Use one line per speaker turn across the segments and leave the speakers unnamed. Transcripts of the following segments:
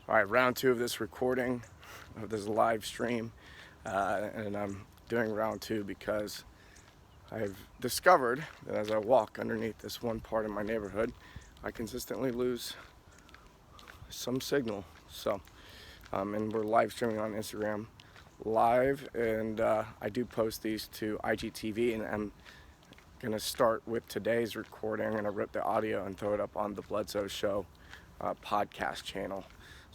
All right, round two of this recording of this live stream, and I'm doing round two because I've discovered that as I walk underneath this one part of my neighborhood, I consistently lose some signal. And we're live streaming on Instagram live, and I do post these to IGTV, and I'm gonna start with today's recording. I'm gonna rip the audio and throw it up on the Bledsoe Show podcast channel.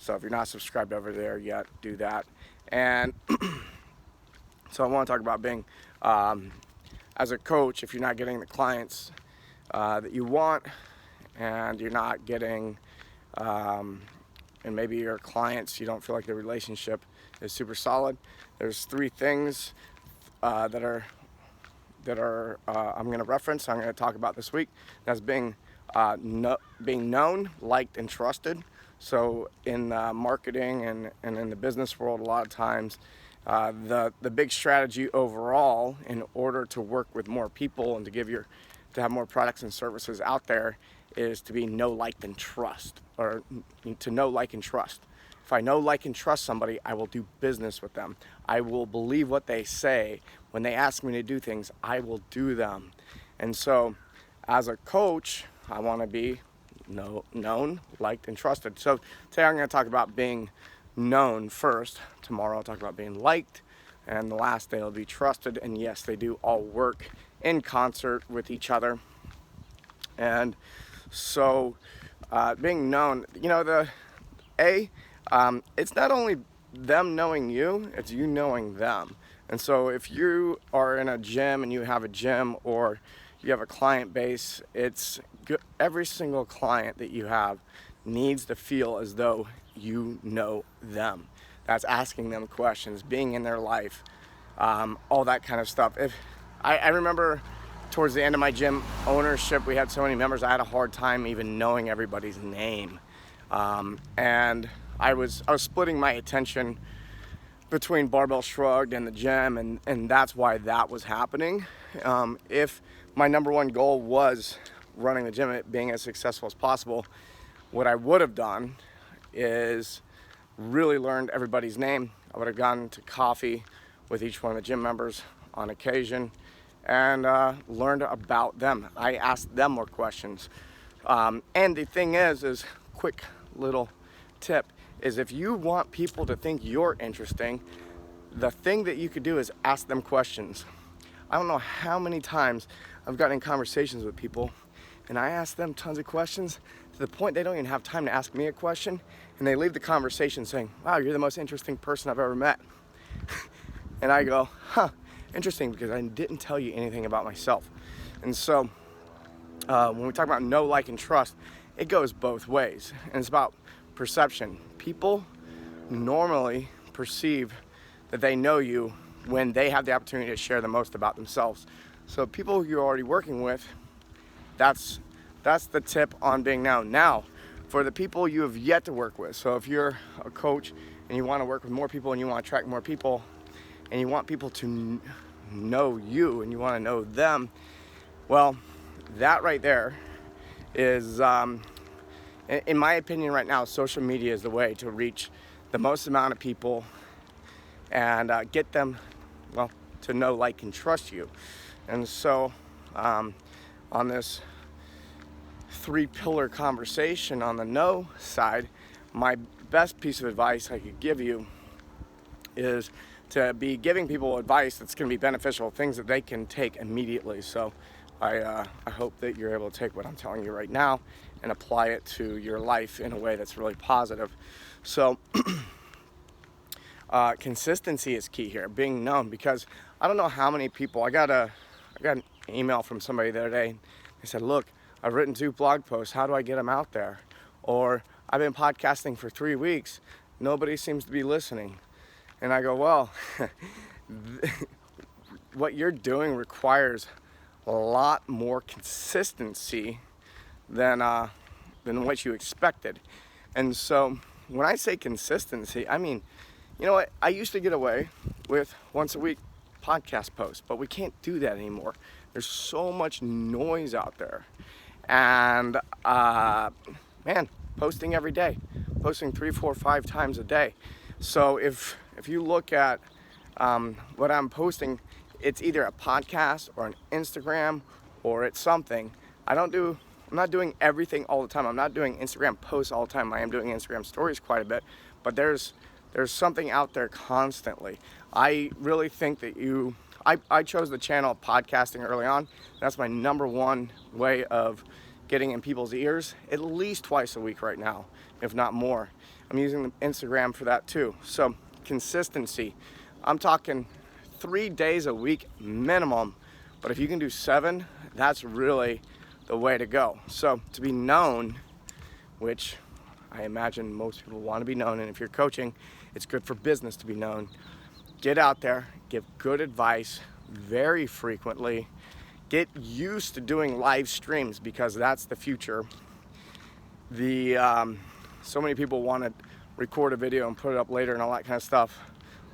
So if you're not subscribed over there yet, do that. And so I want to talk about being, as a coach, if you're not getting the clients that you want, and you're not getting, and maybe your clients, you don't feel like the relationship is super solid, there's three things that are I'm going to reference, I'm going to talk about this week. That's being known, liked, and trusted. So in marketing and in the business world, a lot of times the big strategy overall, in order to work with more people and to have more products and services out there, is to be know, liked, and trust, or to know, like, and trust. If I know, like, and trust somebody, I will do business with them. I will believe what they say. When they ask me to do things, I will do them. And so as a coach, I want to be known, liked, and trusted. So today I'm going to talk about being known first. Tomorrow I'll talk about being liked. And the last day will be trusted. And yes, they do all work in concert with each other. And so being known, it's not only them knowing you, it's you knowing them. And so if you are in a gym and you have a gym, or you have a client base, it's good. Every single client that you have needs to feel as though you know them. That's asking them questions, being in their life, all that kind of stuff. I remember towards the end of my gym ownership, we had so many members, I had a hard time even knowing everybody's name. And I was splitting my attention between Barbell Shrugged and the gym, and that's why that was happening. If my number one goal was running the gym, it being as successful as possible, what I would have done is really learned everybody's name. I would have gone to coffee with each one of the gym members on occasion and learned about them. I asked them more questions. And the thing is quick little tip, is if you want people to think you're interesting, the thing that you could do is ask them questions. I don't know how many times I've gotten in conversations with people and I ask them tons of questions to the point they don't even have time to ask me a question, and they leave the conversation saying, wow, you're the most interesting person I've ever met. And I go, interesting, because I didn't tell you anything about myself. And so when we talk about know, like, and trust, it goes both ways, and it's about perception. People normally perceive that they know you when they have the opportunity to share the most about themselves. So people you're already working with, that's the tip on being known. Now, for the people you have yet to work with, so if you're a coach and you want to work with more people and you want to attract more people and you want people to know you and you want to know them, well, that right there is, in my opinion right now, social media is the way to reach the most amount of people and get them, well, to know, like, and trust you. And so on this three-pillar conversation on the know side, my best piece of advice I could give you is to be giving people advice that's going to be beneficial, things that they can take immediately. So I hope that you're able to take what I'm telling you right now and apply it to your life in a way that's really positive. So consistency is key here, being known, because I don't know how many people, I got an email from somebody the other day. They said, look, I've written 2 blog posts, how do I get them out there? Or I've been podcasting for 3 weeks, nobody seems to be listening. And I go, well, what you're doing requires a lot more consistency than what you expected. And so when I say consistency, I mean, you know what, I used to get away with once a week podcast posts, but we can't do that anymore. There's so much noise out there. And man, posting every day. posting 3, 4, 5 times a day. So if you look at what I'm posting, it's either a podcast or an Instagram or it's something. I'm not doing everything all the time. I'm not doing Instagram posts all the time. I am doing Instagram stories quite a bit, but there's something out there constantly. I really think that I chose the channel of podcasting early on. That's my number one way of getting in people's ears, at least twice a week right now, if not more. I'm using Instagram for that too. So consistency. I'm talking 3 days a week minimum, but if you can do 7, that's really the way to go. So to be known, which I imagine most people want to be known, and if you're coaching, it's good for business to be known. Get out there, give good advice very frequently. Get used to doing live streams because that's the future. So many people want to record a video and put it up later and all that kind of stuff.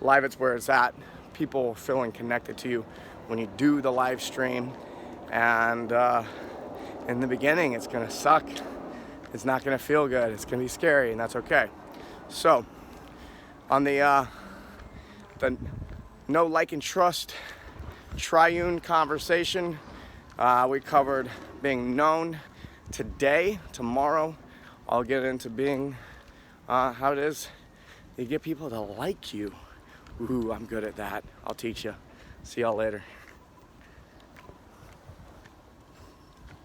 Live, it's where it's at. People feeling connected to you when you do the live stream, and in the beginning it's gonna suck. It's not gonna feel good. It's gonna be scary, and that's okay. So on the know, like, and trust triune conversation, we covered being known. Today, tomorrow, I'll get into being how it is you get people to like you. Ooh, I'm good at that. I'll teach you. See y'all later.